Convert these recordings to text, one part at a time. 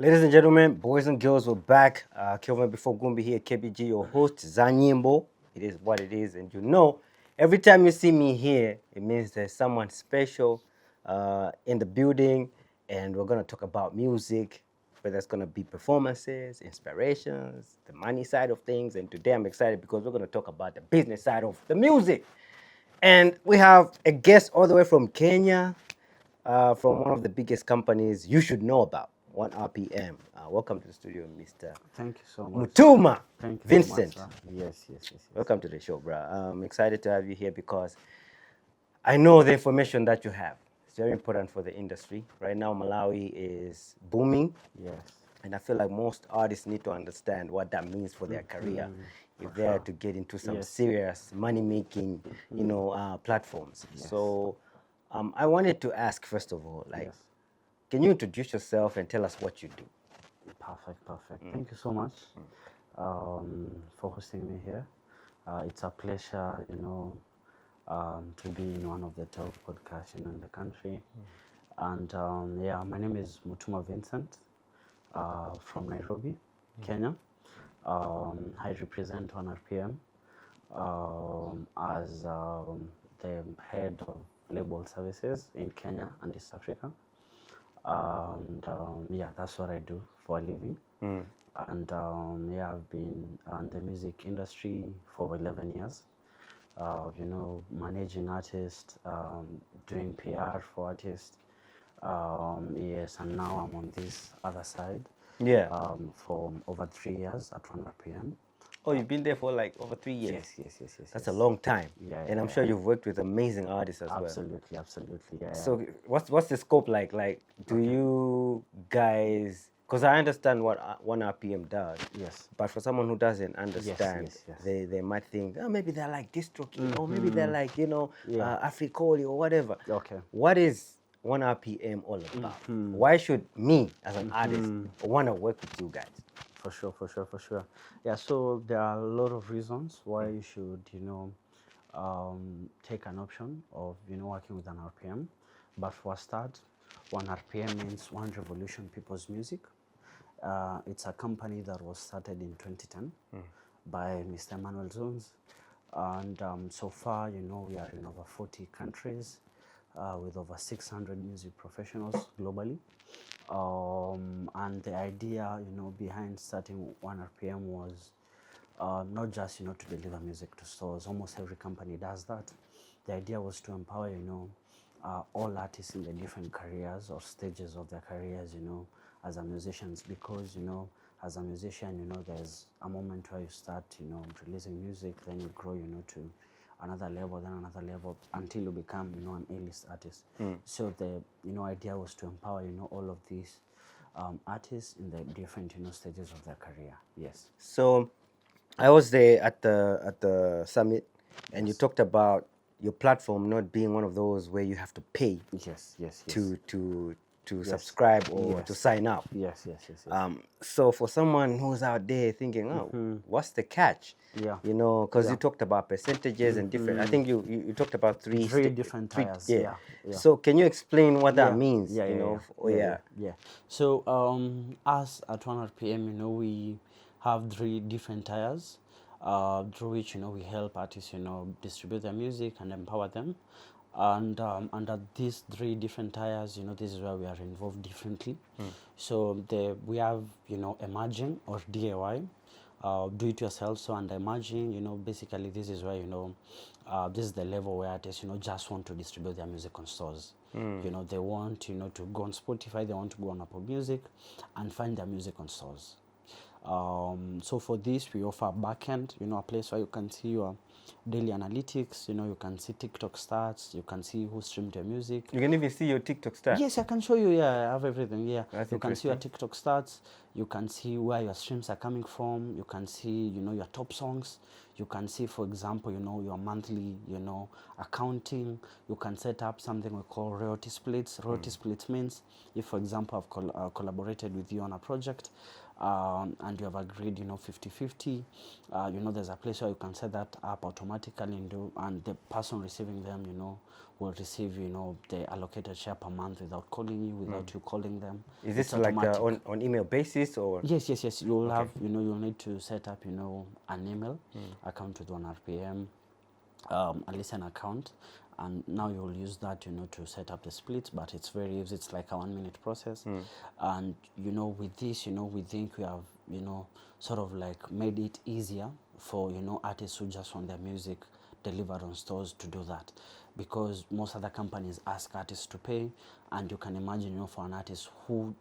Ladies and gentlemen, boys and girls, we're back. Kelvin before Gumbi here, KBG, your host, ZaNyimbo. It is what it is, and you know, every time you see me here, it means there's someone special in the building, and we're gonna talk about music, whether it's gonna be performances, inspirations, the money side of things, and today I'm excited because we're gonna talk about the business side of the music. And we have a guest all the way from Kenya, from one of the biggest companies you should know about, ONErpm. Welcome to the studio, Mr. Thank you so much. Mutuma. Thank you Vincent. so much, sir. Yes. Welcome to the show, bro. I'm excited to have you here because I know the information that you have. It's very important for the industry. Right now, Malawi is booming. Yes. And I feel like most artists need to understand what that means for their career if they're to get into some serious money-making, platforms. Yes. So I wanted to ask, first of all, can you introduce yourself and tell us what you do? Perfect. Thank you so much for hosting me here. It's a pleasure, to be in one of the top podcasts in the country. And my name is Mutuma Vincent from Nairobi, Kenya. I represent ONErpm as the head of label services in Kenya and East Africa. And that's what I do for a living. And I've been in the music industry for 11 years. Managing artists, doing PR for artists. Yes, and now I'm on this other side. Yeah. For over 3 years at ONErpm. Oh, you've been there for like over 3 years? Yes. That's a long time. Yeah, and I'm sure you've worked with amazing artists as well. Absolutely. Yeah. So what's the scope like? Like, do you guys, because I understand what ONErpm does. Yes. But for someone who doesn't understand, Yes. They might think, oh, maybe they're like DistroKid, or maybe they're like, Yeah. Africoli or whatever. Okay. What is ONErpm all about? Why should me, as an artist, want to work with you guys? For sure. Yeah, so there are a lot of reasons why you should, take an option of, working with an RPM. But for a start, ONErpm means One Revolution People's Music. It's a company that was started in 2010 by Mr. Emmanuel Zones. And so far, we are in over 40 countries with over 600 music professionals globally. And the idea, behind starting ONErpm was not just, to deliver music to stores. Almost every company does that. The idea was to empower, all artists in the different careers or stages of their careers, as a musicians, because, as a musician, there's a moment where you start, releasing music, then you grow, to another level, then another level, until you become, an A-list artist. So the, idea was to empower, all of these artists in the different, stages of their career. Yes. So I was there at the summit, and you talked about your platform not being one of those where you have to pay Yes. to subscribe or to sign up. Yes. So for someone who's out there thinking, oh, what's the catch? Yeah. Because you talked about percentages and different. I think you talked about three different tiers. Yeah. So can you explain what that means? Yeah. So us at ONErpm, we have 3 different tiers, through which we help artists distribute their music and empower them. And under these 3 different tiers, this is where we are involved differently. So we have emerging or DIY, do it yourself. So under emerging, basically this is where this is the level where artists just want to distribute their music on stores. They want to go on Spotify, they want to go on Apple Music and find their music on stores. So for this, we offer a backend, a place where you can see your daily analytics, you can see TikTok stats, you can see who streamed your music. You can even see your TikTok stats? Yes, I can show you, I have everything, That's you can see your TikTok stats, you can see where your streams are coming from, you can see, your top songs, you can see, for example, your monthly, accounting, you can set up something we call royalty splits. Royalty splits means if, for example, I've collaborated with you on a project, and you have agreed, 50-50, there's a place where you can set that up automatically, and the person receiving them, will receive, the allocated share per month without calling you, without you calling them. Is It's this like automatic. on email basis or? Yes. You'll have, you'll need to set up, an email account with ONErpm, at least an account, and now you'll use that, to set up the splits. But it's very easy. It's like a 1-minute process, and with this, we think we have, sort of like made it easier for artists who just want their music delivered on stores to do that, because most other companies ask artists to pay, and you can imagine, for an artist who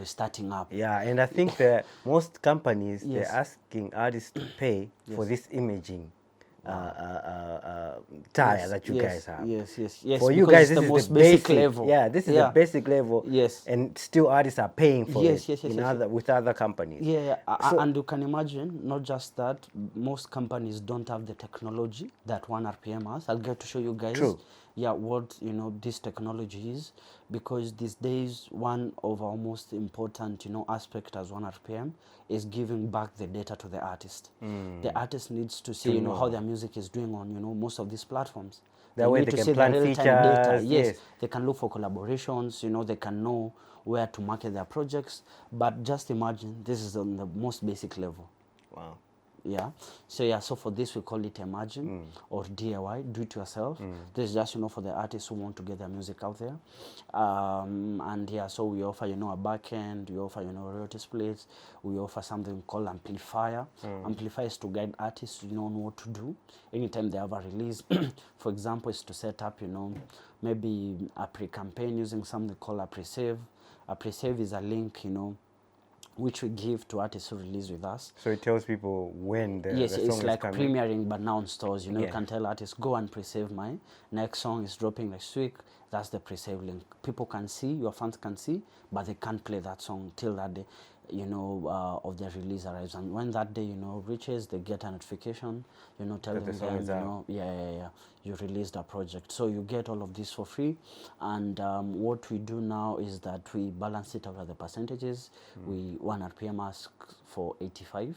is starting up. Yeah, and I think that most companies, they're Yes. asking artists to pay for Yes. this imaging tire Yes, that you yes, guys have. yes, For you because guys, it's this the is most the basic level. Yeah, this is Yeah. the basic level. Yes. And still artists are paying for Yes, it yes, yes, in yes, other, with other companies. Yeah, So, and you can imagine, not just that, most companies don't have the technology that ONErpm has. I'll get to show you guys. True. Yeah, what this technology is, because these days one of our most important aspect as ONErpm is giving back the data to the artist. The artist needs to see how their music is doing on most of these platforms. That way need they to can see the plan real-time data. features, Yes, yes. they can look for collaborations. They can know where to market their projects. But just imagine, this is on the most basic level. Wow. Yeah. So for this we call it emerging or DIY, do it yourself. This is just for the artists who want to get their music out there. And yeah, so we offer a back end, we offer royalty splits, we offer something called amplifier. Amplifier is to guide artists on what to do anytime they have a release. For example, is to set up maybe a pre-campaign using something called a pre-save. A pre-save is a link which we give to artists who release with us. So it tells people when the Yes, song it's is like coming. premiering, but now on stores. You Yeah. can tell artists, go and pre-save my next song is dropping next week. That's the pre-save link. People can see, your fans can see, but they can't play that song till that day, of the release arrives. And when that day, reaches, they get a notification, telling the song them, is out. you released a project. So you get all of this for free. And what we do now is that we balance it out at the percentages. We ONErpm asks for 85.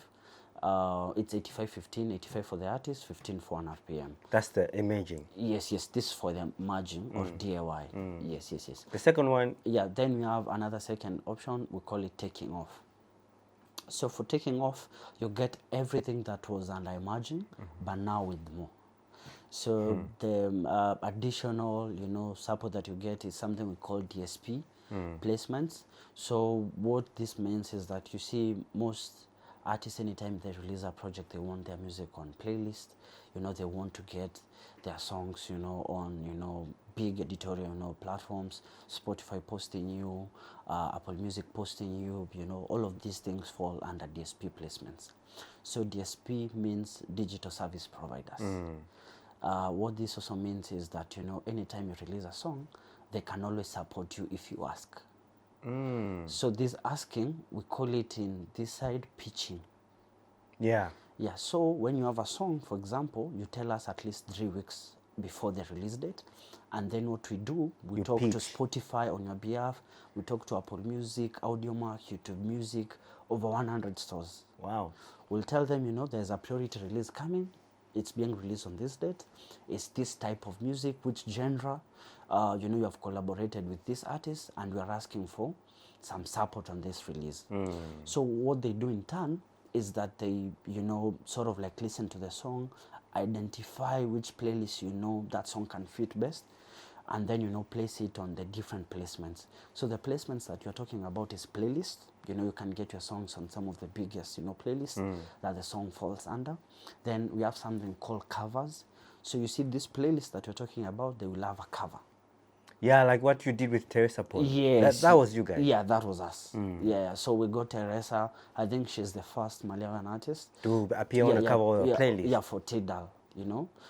It's 85-15, 85 for the artist, 15 for ONErpm. That's the imaging. Yes, this for the merging or DIY. Yes. The second one, Yeah, then we have another second option, we call it taking off. So for taking off, you get everything that was under emerging, but now with more. So the additional, support that you get is something we call DSP placements. So what this means is that you see most artists, anytime they release a project, they want their music on playlist. They want to get their songs, on, big editorial, platforms, Spotify posting you, Apple Music posting you, all of these things fall under DSP placements. So DSP means digital service providers. What this also means is that, anytime you release a song, they can always support you if you ask. So this asking, we call it in this side pitching. yeah. Yeah, so when you have a song, for example, you tell us at least 3 weeks before the release date. And then what we do, we talk to Spotify on your behalf, we talk to Apple Music, Audiomack, YouTube Music, over 100 stores. Wow. We'll tell them, there's a priority release coming. It's being released on this date. It's this type of music, which genre. You have collaborated with this artist, and we are asking for some support on this release. So what they do in turn is that they, sort of like listen to the song, identify which playlist that song can fit best, and then place it on the different placements. So the placements that you're talking about is playlist. You can get your songs on some of the biggest playlists that the song falls under. Then we have something called covers. So you see this playlist that you're talking about, they will have a cover. Yeah, like what you did with Teresa Paul. Yes. That was you guys. Yeah, that was us. Yeah, so we got Teresa. I think she's the first Malawian artist To appear on the cover of a playlist. Yeah, for Tidal,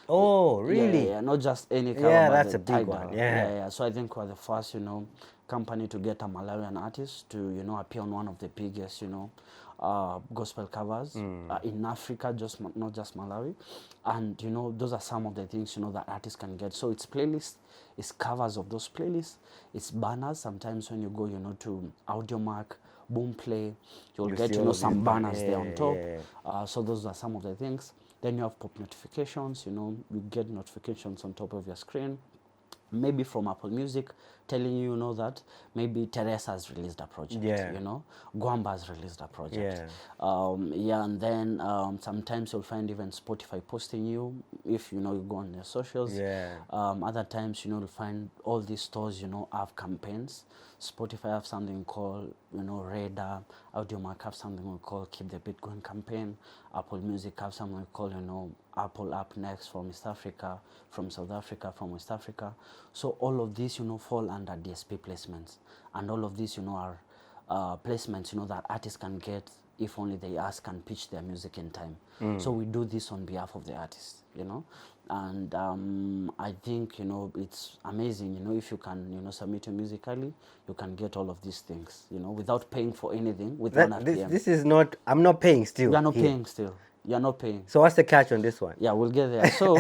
Oh, really? Yeah, not just any cover, Yeah, but that's the a big Tidal. one. Yeah. Yeah. So I think we're the first, company to get a Malawian artist to, appear on one of the biggest, gospel covers in Africa, not just Malawi. And, those are some of the things, that artists can get. So it's playlists, it's covers of those playlists, it's banners. Sometimes when you go, to Audiomack, boom play, you'll You get, see you all know, of some these banners there on yeah, top. yeah. So those are some of the things. Then you have pop notifications, you know, you get notifications on top of your screen. Maybe from Apple Music telling you, you know, that maybe Teresa has released a project, Yeah. you know, Gwamba has released a project. Yeah. Yeah, and then sometimes you'll find even Spotify posting you if, you know, you go on their socials. Yeah. Other times, you know, you'll find all these stores, you know, have campaigns. Spotify have something called, you know, Radar. Audiomack have something we call Keep the Beat Going campaign. Apple Music have something we call, you know, Apple Up Next from East Africa, from South Africa, from West Africa. So all of these, you know, fall under DSP placements, and all of these, you know, are placements, you know, that artists can get if only they ask and pitch their music in time. So we do this on behalf of the artists, you know, and I think, you know, it's amazing, you know, if you can, you know, submit your music early, you can get all of these things, you know, without paying for anything with ONErpm. This is not, I'm not paying still. You are not here. paying still. You are not paying. So what's the catch on this one? Yeah, we'll get there. So,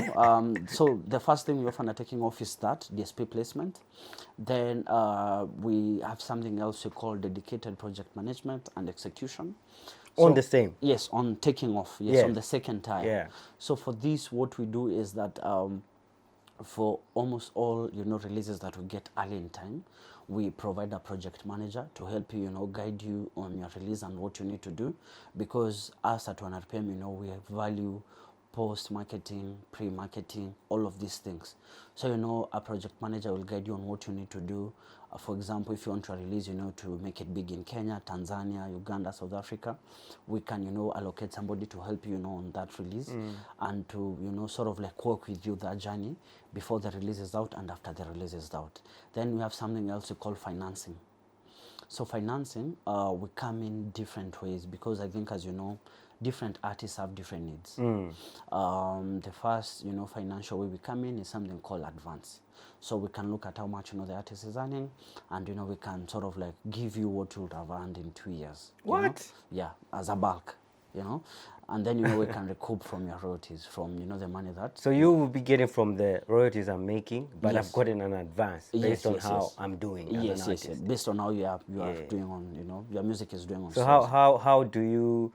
so the first thing we often are taking off is that DSP placement. Then we have something else we call dedicated project management and execution. So, On the same. Yes, on taking off. Yes, Yeah. on the second time. Yeah. So for this, what we do is that for almost all, you know, releases that we get early in time, we provide a project manager to help you, you know, guide you on your release and what you need to do, because us at ONErpm, you know, we value post-marketing, pre-marketing, all of these things. So, you know, a project manager will guide you on what you need to do. For example, if you want to release, you know, to make it big in Kenya, Tanzania, Uganda, South Africa, we can, you know, allocate somebody to help you, you know, on that release and to, you know, sort of like work with you that journey before the release is out and after the release is out. Then we have something else we call financing. So financing, we come in different ways because I think, as you know, different artists have different needs. The first, you know, financial way we come in is something called advance. So we can look at how much, you know, the artist is earning, and, you know, we can sort of like give you what you would have earned in 2 years. you know? What? Yeah, as a bulk, you know, and then, you know, we can recoup from your royalties, from, you know, the money that. So you will be getting from the royalties I'm making, but Yes. I've gotten an advance based Yes, on yes, how yes. I'm doing as Yes, an yes, artist. based on how you are Yeah. doing on, you know, your music is doing on. So sales. how do you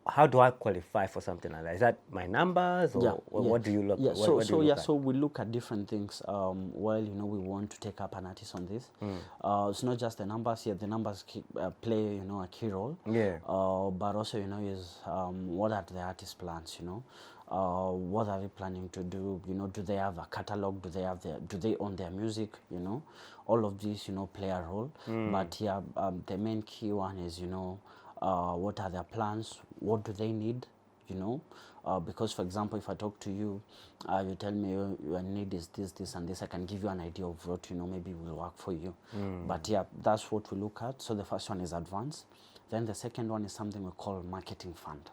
how do I qualify for something like that? Is that my numbers, or what do you look? Yeah, what so do you look at? so we look at different things while, you know, we want to take up an artist on this. It's not just the numbers. Yeah, the numbers play, you know, a key role. Yeah. But also, you know, is what are the artist plans? You know, what are they planning to do? You know, do they have a catalog? Do they own their music? You know, all of these, you know, play a role. But yeah, the main key one is, you know, what are their plans? What do they need? You know, because, for example, if I talk to you, you tell me your need is this, and this, I can give you an idea of what, you know, maybe will work for you. But yeah, that's what we look at. So the first one is advance. Then the second one is something we call marketing fund.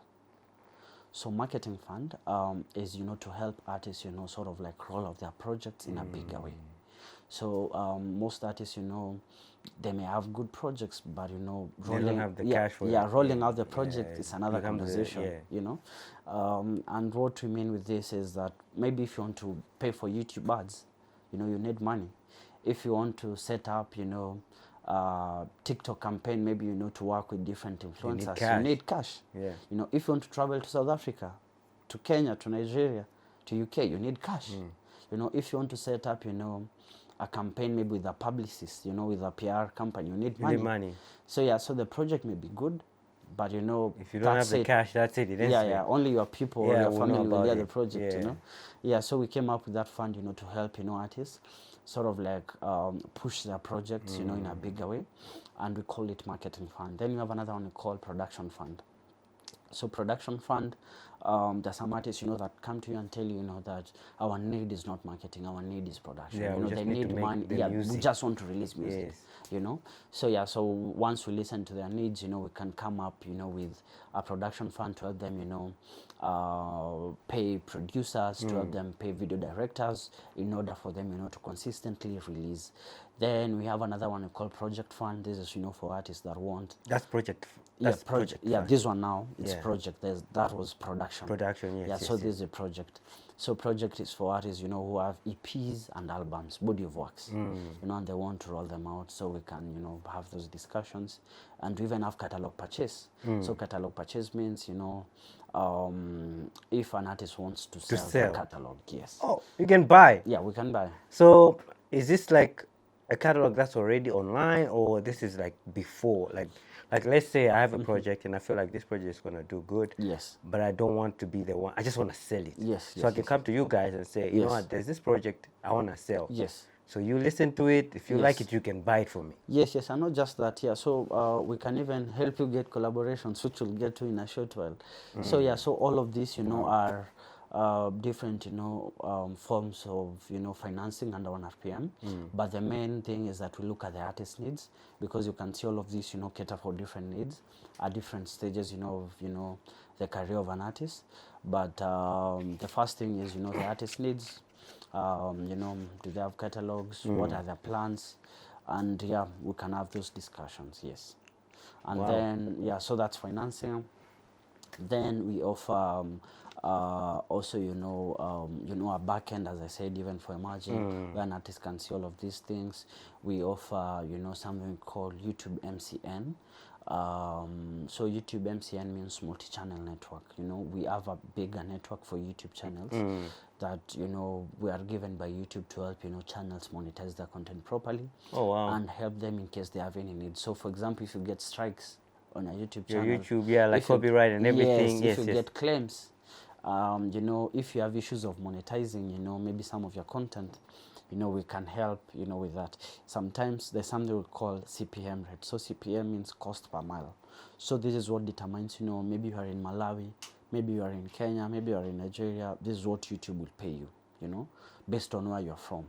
So marketing fund is, you know, to help artists, you know, sort of like roll out their projects in a bigger way. So most artists, you know, they may have good projects, but, you know, They don't have the cash for it. rolling out the project is another becomes conversation, you know. And what we mean with this is that maybe if you want to pay for YouTube ads, you know, you need money. If you want to set up, you know, TikTok campaign, maybe, you know, to work with different influencers, you need cash. Yeah. You know, if you want to travel to South Africa, to Kenya, to Nigeria, to UK, you need cash. You know, if you want to set up, you know, a campaign maybe with a publicist, you know, with a PR company, you need money. You need money. So yeah, so the project may be good, but, you know, If you don't have the cash, that's it. Yeah, only your people or your family will hear the project, Yeah. you know. Yeah, so we came up with that fund, you know, to help, you know, artists sort of like push their projects, you know, in a bigger way, and we call it marketing fund. Then you have another one we call production fund. So production fund, there's some artists, you know, that come to you and tell you, you know, that our need is not marketing, our need is production. Yeah, you we know, just they need to need make money. the Yeah, music. we just want to release music. Yes. You know, so yeah, so once we listen to their needs, you know, we can come up, you know, with a production fund to help them, you know, pay producers, to help them pay video directors in order for them, you know, to consistently release. Then we have another one we call project fund. This is, you know, for artists that want. That's project. Yeah, That's project. Yeah, fund. this one now it's Yeah. project. That was production. Production, yes. Yeah, yes, so yes. this is a project. So project is for artists, you know, who have EPs and albums, body of works, you know, and they want to roll them out, so we can, you know, have those discussions, and we even have catalog purchase. So catalog purchase means, you know, if an artist wants to sell the catalog, yes. Oh, you can buy. Yeah, we can buy. So is this like a catalog that's already online, or this is like before, like let's say I have a project and I feel like this project is gonna do good. Yes. But I don't want to be the one. I just want to sell it. Yes. So I can come to you guys and say, you know what, there's this project I want to sell. Yes. So you listen to it. If you like it, you can buy it for me. Yes, yes, and not just that. Yeah, so we can even help you get collaborations, which we'll get to in a short while. So yeah, so all of this, you know, are different, you know, forms of, you know, financing under ONErpm. But the main thing is that we look at the artist needs, because you can see all of this, you know, cater for different needs at different stages, you know, of, you know, the career of an artist. But the first thing is, you know, the artist needs. You know, do they have catalogs? What are their plans? And yeah, we can have those discussions. Yes, and then yeah, so that's financing. Then we offer also, you know, a back end, as I said, even for emerging, where an artist can see all of these things. We offer, you know, something called YouTube MCN. So YouTube MCN means multi-channel network. You know, we have a bigger network for YouTube channels that, you know, we are given by YouTube to help, you know, channels monetize their content properly. And help them in case they have any needs. So for example, if you get strikes on a YouTube channel, YouTube, yeah, like copyright and everything. Yes, if you get claims, you know, if you have issues of monetizing, you know, maybe some of your content, you know, we can help, you know, with that. Sometimes there's something we call CPM rate. So CPM means cost per mile. So this is what determines, you know, maybe you are in Malawi, maybe you are in Kenya, maybe you are in Nigeria. This is what YouTube will pay you, you know, based on where you're from.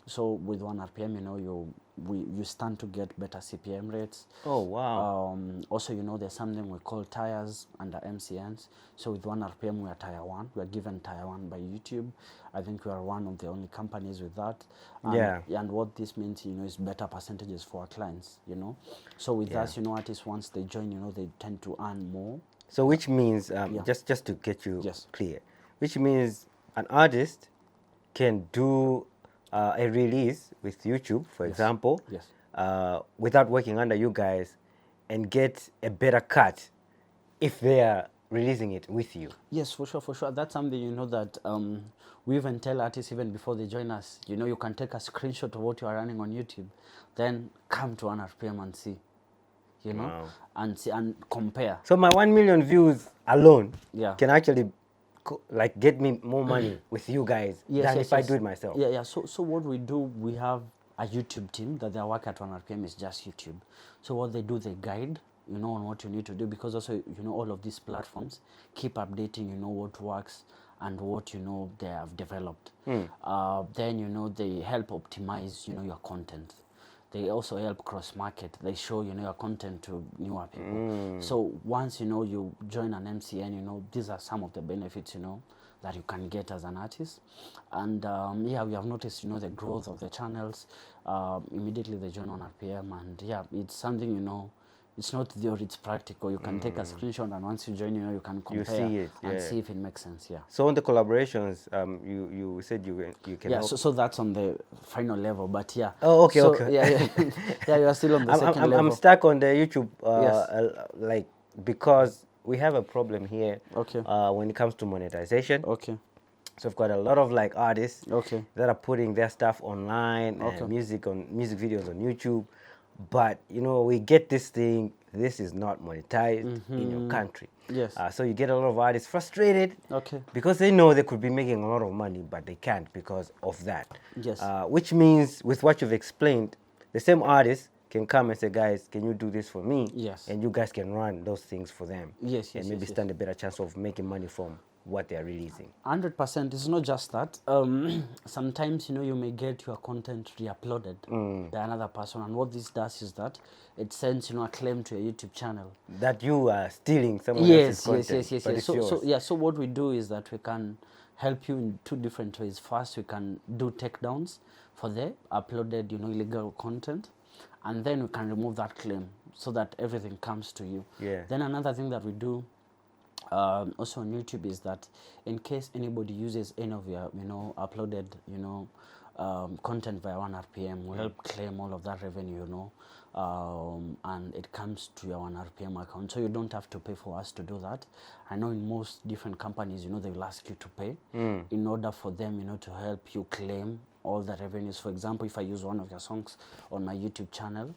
So with ONErpm, you know, you stand to get better CPM rates. Oh, wow. Also, you know, there's something we call tiers under MCNs. So with ONErpm, we are tier 1. We are given tier 1 by YouTube. I think we are one of the only companies with that. And, and what this means, you know, is better percentages for our clients, you know. So with us, you know, artists, once they join, you know, they tend to earn more. So which means, just to get you clear, which means an artist can do a release with YouTube, for example, without working under you guys, and get a better cut if they are releasing it with you. Yes, for sure, for sure. That's something, you know, that we even tell artists even before they join us, you know, you can take a screenshot of what you are running on YouTube, then come to ONErpm and see, you know, and see and compare. So my 1 million views alone can actually like get me more money with you guys than if I do it myself. So what we do, we have a YouTube team that their work at ONErpm is just YouTube. So what they do, they guide, you know, on what you need to do, because also, you know, all of these platforms keep updating, you know, what works and what, you know, they have developed. Then, you know, they help optimize, you know, your content. They also help cross-market. They show, you know, your content to newer people. So once, you know, you join an MCN, you know, these are some of the benefits, you know, that you can get as an artist. And yeah, we have noticed, you know, the growth of the channels. Immediately they join ONErpm, and yeah, it's something, you know, it's not theory, it's practical. You can take a screenshot, and once you join, you know, you can compare and see if it makes sense. So on the collaborations, you said you can help. So that's on the final level, but yeah. Oh, okay, so, okay. Yeah, you are still on the second level. I'm stuck on the YouTube, like, because we have a problem here. When it comes to monetization. So we've got a lot of like artists that are putting their stuff online and music videos on YouTube. But, you know, we get this thing, this is not monetized in your country. So you get a lot of artists frustrated because they know they could be making a lot of money, but they can't because of that. Which means, with what you've explained, the same artist can come and say, guys, can you do this for me? And you guys can run those things for them. And maybe stand a better chance of making money from what they're releasing. 100%. It's not just that. Sometimes, you know, you may get your content re-uploaded by another person, and what this does is that it sends, you know, a claim to your YouTube channel that you are stealing someone else's content. Yes. So what we do is that we can help you in 2 different ways. First, we can do takedowns for the uploaded, you know, illegal content, and then we can remove that claim so that everything comes to you. Then another thing that we do, Also on YouTube is that in case anybody uses any of your, uploaded, content via ONErpm, will help claim all of that revenue, and it comes to your ONErpm account. So you don't have to pay for us to do that. I know in most different companies, they will ask you to pay in order for them, to help you claim all the revenues. For example, if I use one of your songs on my YouTube channel,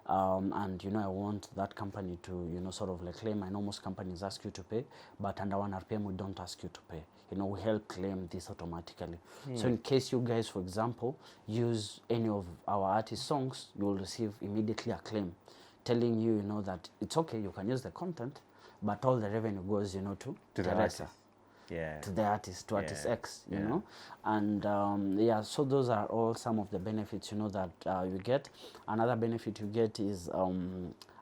and I want that company to sort of like claim. I know most companies ask you to pay, but under ONErpm we don't ask you to pay. We help claim this automatically. So in case you guys, for example, use any of our artist songs, you will receive immediately a claim telling you, that it's okay, you can use the content, but all the revenue goes, to the director. Yeah. To the artist, to artist X, know, and so those are all some of the benefits, that you get. Another benefit you get is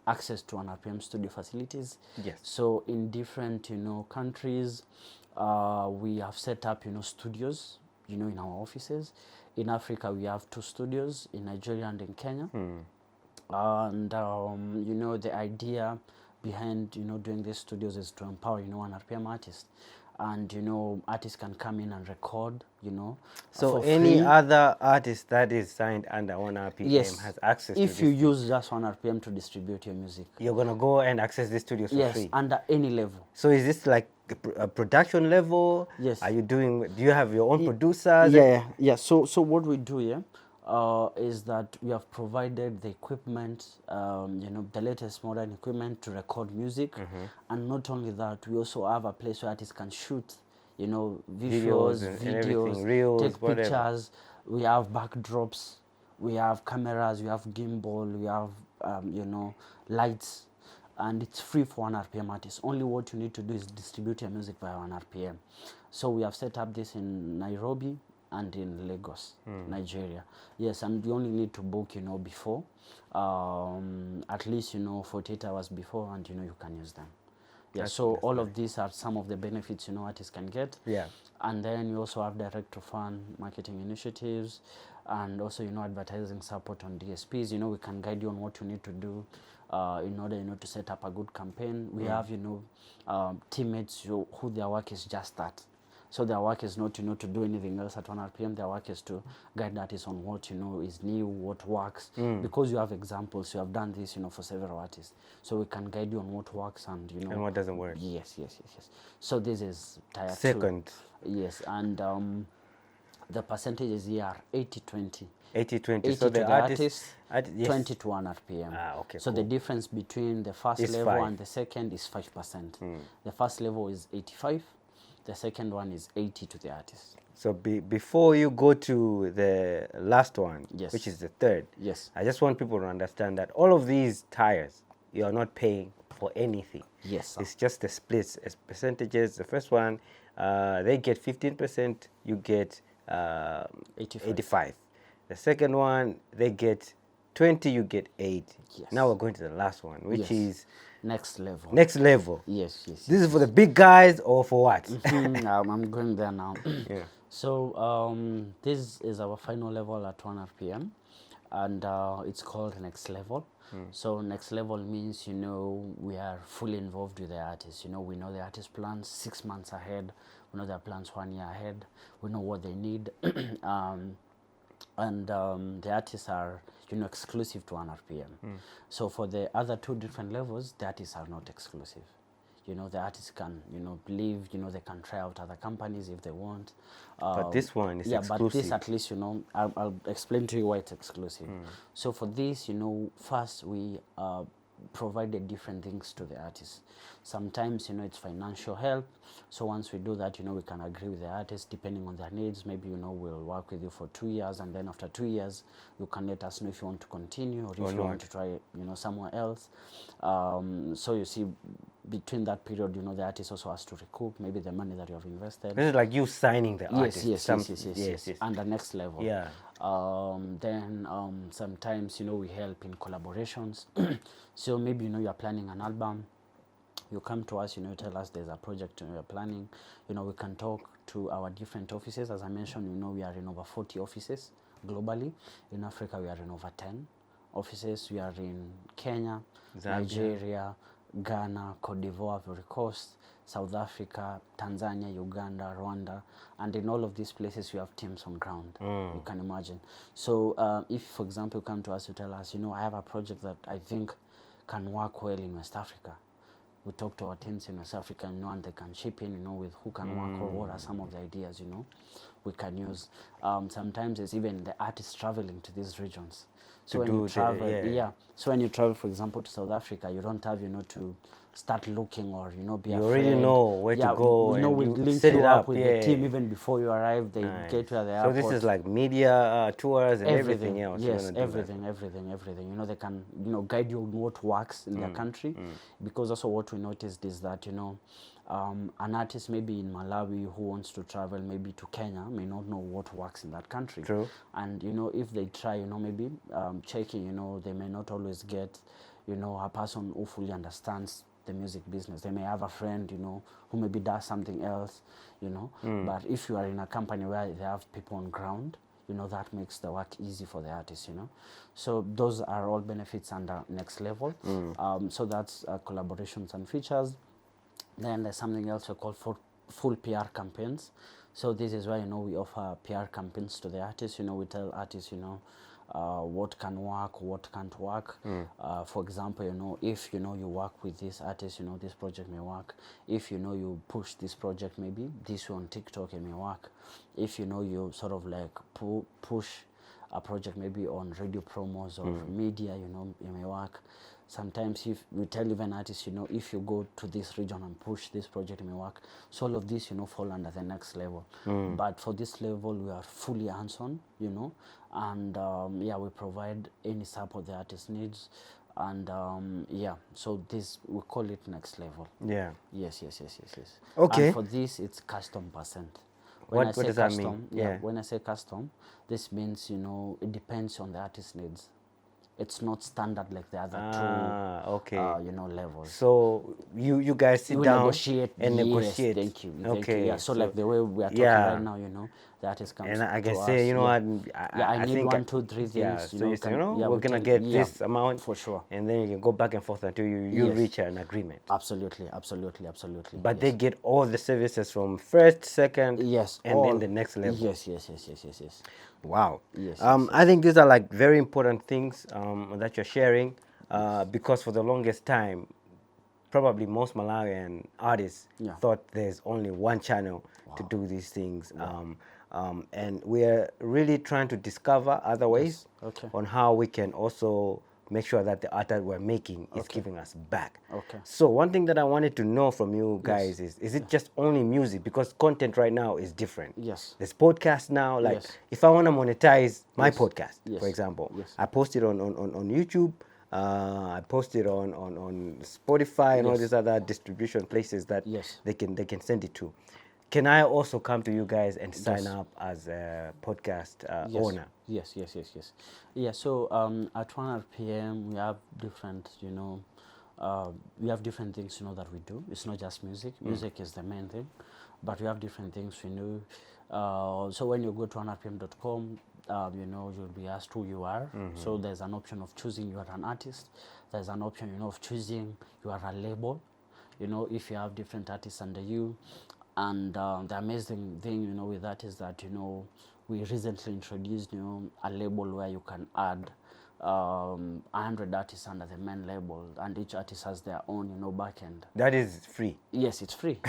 access to ONErpm studio facilities. Yes. So in different, countries, we have set up, studios, in our offices. In Africa, we have 2 studios, in Nigeria and in Kenya. And the idea behind doing these studios is to empower ONErpm artists. And artists can come in and record, so for any free. other artist that is signed under ONErpm has access to this. If you use just ONErpm to distribute your music, you're gonna go and access these studios for free. yes, under any level. So is this like a production level? Yes. Are you do you have your own producers? Yeah. So what we do here is that we have provided the equipment, the latest modern equipment to record music. And not only that, we also have a place where artists can shoot, visuals, videos, reels, take whatever. pictures. We have backdrops, we have cameras, we have gimbal, we have, lights. And it's free for ONErpm artists. Only what you need to do is distribute your music via ONErpm. So we have set up this in Nairobi and in Lagos, Nigeria. Yes, and you only need to book, before, at least, 48 hours before, and, you can use them. Yeah, that's all nice. Of these are some of the benefits, artists can get. Yeah. And then you also have direct-to-fan marketing initiatives, and also, advertising support on DSPs. We can guide you on what you need to do in order, to set up a good campaign. We have, teammates who their work is just that. So their work is not, to do anything else at ONErpm. Their work is to guide artists on what, is new, what works. Because you have examples, you have done this, for several artists. So we can guide you on what works and, and what doesn't work. Yes. So this is tier 2. Second. Yes, and the percentages here are 80-20. 80-20. 80 so to the artist, yes. 20 to ONErpm. Okay, so cool. The difference between the first level 5. and the second is 5%. The first level is 85. The second one is 80 to the artist. So before you go to the last one, yes. which is the third, yes. I just want people to understand that all of these tiers, you are not paying for anything. Yes, sir. It's just the splits, it's percentages. The first one, they get 15%, you get 85. The second one, they get 20, you get 80. Yes. Now we're going to the last one, which yes. is next level. Next level. Yes. This is for the big guys or for what? I'm going there now. Yeah. So this is our final level at ONErpm, and it's called next level. So next level means, we are fully involved with the artists. We know the artist plans 6 months ahead. We know their plans 1 year ahead. We know what they need. And the artists are, exclusive to ONErpm. So for the other 2 different levels, the artists are not exclusive. The artists can, leave, they can try out other companies if they want. But this one is exclusive. But this at least, I'll explain to you why it's exclusive. So for this, first we provided different things to the artists. Sometimes, it's financial help. So once we do that, we can agree with the artist depending on their needs. Maybe, we'll work with you for 2 years, and then after 2 years, you can let us know if you want to continue or if you want to try, somewhere else. So you see, between that period, the artist also has to recoup maybe the money that you have invested. This is like you signing the artist. Yes. And the next level. Yeah. Then sometimes, we help in collaborations. So maybe, you're planning an album. You come to us, tell us there's a project you're planning. We can talk to our different offices. As I mentioned, we are in over 40 offices globally. In Africa, we are in over 10 offices. We are in Kenya, Nigeria, Ghana, Cote d'Ivoire, Ivory Coast, South Africa, Tanzania, Uganda, Rwanda, and in all of these places we have teams on ground. You can imagine. So if, for example, you come to us, you tell us, I have a project that I think can work well in West Africa. We talk to our teams in West Africa, and they can chip in, with who can work or what are some of the ideas, we can use. Sometimes it's even the artists traveling to these regions. So when you travel, So when you travel, for example, to South Africa, you don't have, to start looking or, be you afraid. already know where to go, and We you link set you it up up with the team even before you arrive. They get you at the airport. So this is like media tours and everything else. Yes, everything. They can, guide you on what works in their country, because also what we noticed is that, an artist maybe in Malawi who wants to travel maybe to Kenya may not know what works in that country. True. And if they try, maybe checking, they may not always get, a person who fully understands the music business. They may have a friend, who maybe does something else, But if you are in a company where they have people on ground, that makes the work easy for the artist, So those are all benefits under Next Level. So that's collaborations and features. Then there's something else we call full PR campaigns. So this is where, we offer PR campaigns to the artists. We tell artists, what can work, what can't work. For example, if, you work with this artist, this project may work. If, you push this project, maybe this on TikTok, it may work. If, you sort of like push a project maybe on radio promos or media, it may work. Sometimes if we tell even artists, if you go to this region and push this project, it may work. So all of this, fall under the Next Level. But for this level, we are fully hands-on, and we provide any support the artist needs. And so this, we call it Next Level. Yeah. Yes. Okay. And for this, it's custom percent. What does that mean? When I say custom, this means, it depends on the artist's needs. It's not standard like the other two, levels. So you guys sit down negotiate. and negotiate. Thank you. Okay. Yeah. So like the way we are talking right now, the artist comes and I can to say, us, I need think 1, 2, 3 things. Yeah. So you say, we're we gonna can get this amount for sure, and then you can go back and forth until you reach an agreement. Absolutely. But they get all the services from first, second, and then the next level. Yes. Wow. Yes. I think these are like very important things that you're sharing, because for the longest time, probably most Malawian artists thought there's only one channel to do these things. And we're really trying to discover other ways on how we can also make sure that the art that we're making is giving us back. So one thing that I wanted to know from you guys is it just only music? Because content right now is different. Yes. There's podcasts now. Like if I want to monetize my podcast, for example, Yes. I post it on YouTube. I post it on Spotify and all these other distribution places that they can send it to. Can I also come to you guys and sign up as a podcast owner? Yes. Yeah, so at ONErpm, we have different, we have different things, that we do. It's not just music. Music is the main thing, but we have different things we do. So when you go to unpack.com, you'll be asked who you are. So there's an option of choosing you are an artist. There's an option, of choosing you are a label. If you have different artists under you. And the amazing thing, with that is that, we recently introduced, a label where you can add 100 artists under the main label, and each artist has their own, backend. That is free? Yes, it's free.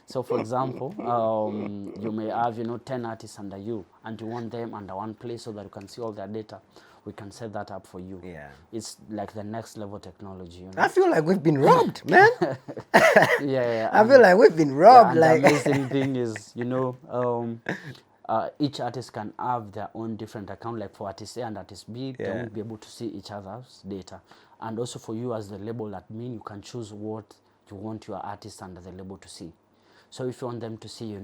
So, for example, you may have, 10 artists under you, and you want them under one place so that you can see all their data. We can set that up for you. Yeah. It's like the next level technology. I feel like we've been robbed, man. Yeah. I feel like we've been robbed. The amazing thing is, each artist can have their own different account. Like for artist A and artist B, they won't be able to see each other's data. And also for you as the label admin, you can choose what you want your artist under the label to see. So if you want them to see,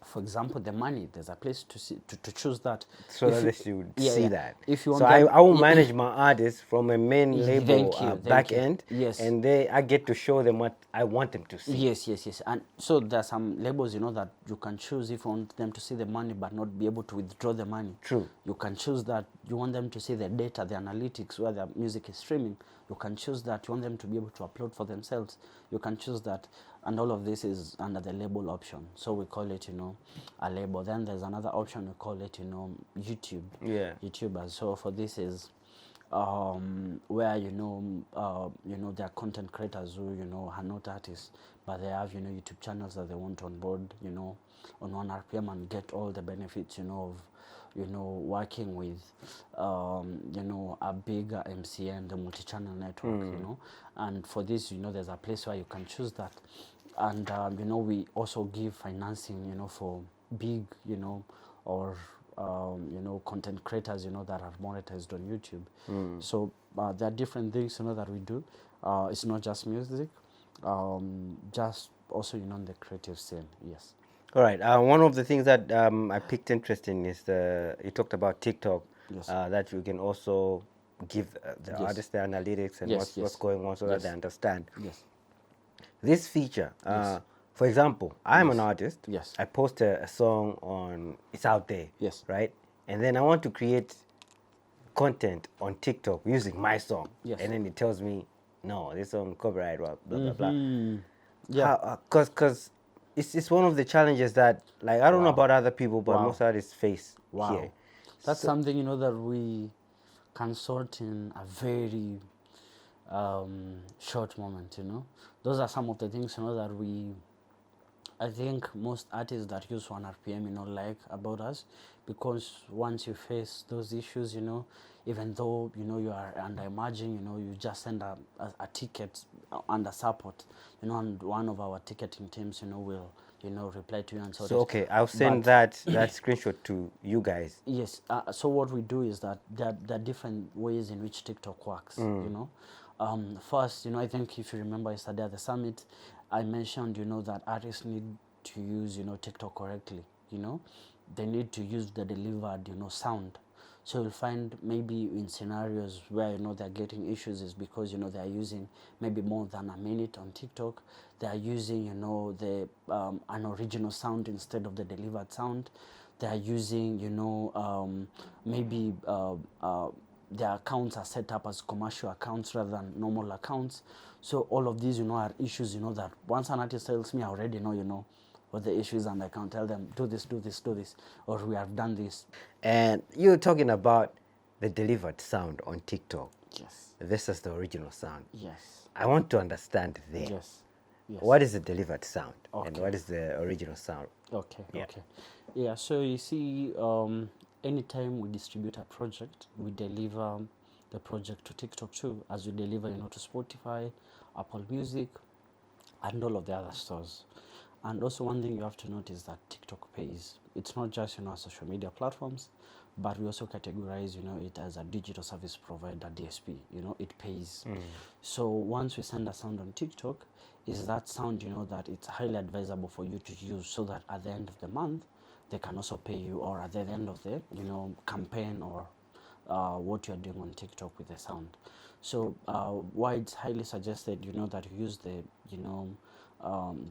for example, the money, there's a place to see, to choose that. So that they should see that. If you want so I will manage my artists from a main label back end, and I get to show them what I want them to see. Yes. And so there are some labels, that you can choose if you want them to see the money but not be able to withdraw the money. True. You can choose that. You want them to see the data, the analytics, where the music is streaming. You can choose that you want them to be able to upload for themselves. You can choose that, and all of this is under the label option. So we call it, a label. Then there's another option we call it, YouTube. Yeah. YouTubers. So for this is where there are content creators who are not artists, but they have YouTube channels that they want to onboard on ONErpm and get all the benefits of working with a bigger MCN, the multi-channel network. And for this there's a place where you can choose that, and we also give financing for big or content creators that are monetized on YouTube. So there are different things that we do. It's not just music, just also in the creative scene. Yes. All right. One of the things that I picked interest in is you talked about TikTok. Yes. That you can also give the Yes. artists the analytics and Yes, what's going on so that Yes. they understand. Yes. This feature, Yes. for example, I'm Yes. an artist. Yes. I post a song on, it's out there. Yes. Right? And then I want to create content on TikTok using my song. Yes. And then it tells me, no, this song copyright, blah, blah, blah. Yeah. Because it's one of the challenges that, like, I don't know Wow. about other people, but Wow. most artists face Wow. here. That's something that we can sort in a very short moment. Those are some of the things that I think most artists that use ONErpm like about us, because once you face those issues, even though you are under margin, you just send a ticket under support, and one of our ticketing teams will reply to you and sort So it. okay, I'll send that screenshot to you guys. Yes. So what we do is that there are different ways in which TikTok works. First, I think if you remember yesterday at the summit, I mentioned that artists need to use TikTok correctly. They need to use the delivered sound. So you'll find maybe in scenarios where they're getting issues is because they are using maybe more than a minute on TikTok. They are using the an original sound instead of the delivered sound. They are using maybe their accounts are set up as commercial accounts rather than normal accounts. So all of these are issues that once an artist tells me, I already know what the issue is, and I can tell them do this, or we have done this. And you're talking about the delivered sound on TikTok. Yes. Versus the original sound. Yes. I want to understand there. Yes. Yes. What is the delivered sound and Okay. what is the original sound? Okay. Yeah. Okay. Yeah. So you see, anytime we distribute a project, we deliver the project to TikTok too, as we deliver, to Spotify, Apple Music, and all of the other stores. And also one thing you have to note is that TikTok pays. It's not just social media platforms, but we also categorize it as a digital service provider, DSP. It pays. So once we send a sound on TikTok, is that sound that it's highly advisable for you to use, so that at the end of the month they can also pay you, or at the end of the campaign or what you're doing on TikTok with the sound. So why it's highly suggested that you use the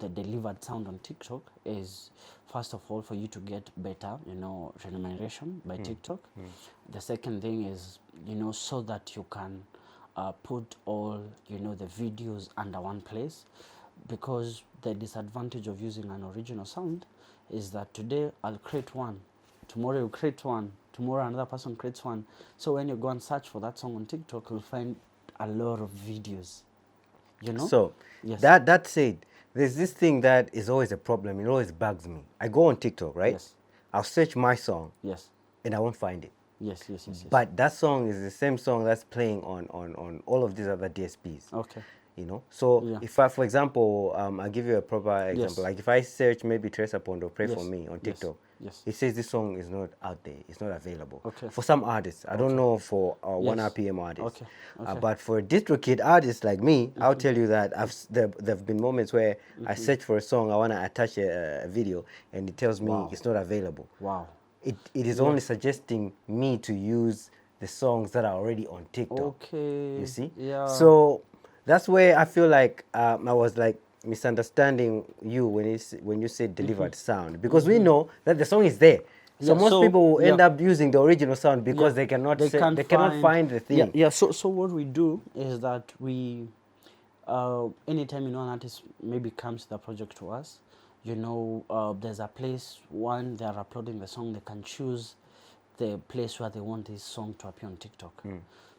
delivered sound on TikTok is, first of all, for you to get better remuneration by TikTok. The second thing is so that you can put all the videos under one place, because the disadvantage of using an original sound is that today I'll create one, tomorrow you create one, tomorrow another person creates one. So when you go and search for that song on TikTok, you'll find a lot of videos. So Yes. that said, there's this thing that is always a problem. It always bugs me. I go on TikTok, right? Yes. I'll search my song Yes. and I won't find it. Yes. Yes. Yes. Yes. But that song is the same song that's playing on all of these other DSPs. Okay. So Yeah. if I, for example, I'll give you a proper example. Like if I search maybe Teresa Pondo, Pray For Yes. Me on TikTok, Yes. it says this song is not out there, it's not available. Okay. For some artists, I don't know for ONErpm artists. Okay. But for DistroKid artists like me, I'll tell you that there have been moments where I search for a song, I want to attach a video, and it tells me Wow. it's not available. Wow. It is only suggesting me to use the songs that are already on TikTok. Okay. You see? Yeah. So that's where I feel like I was like misunderstanding you when you said delivered sound, because we know that the song is there. So Yeah, most people will end yeah. up using the original sound because Yeah, they cannot can't they cannot find the thing. Yeah. So what we do is that we, anytime an artist maybe comes to the project to us, there's a place when they are uploading the song, they can choose the place where they want this song to appear on TikTok.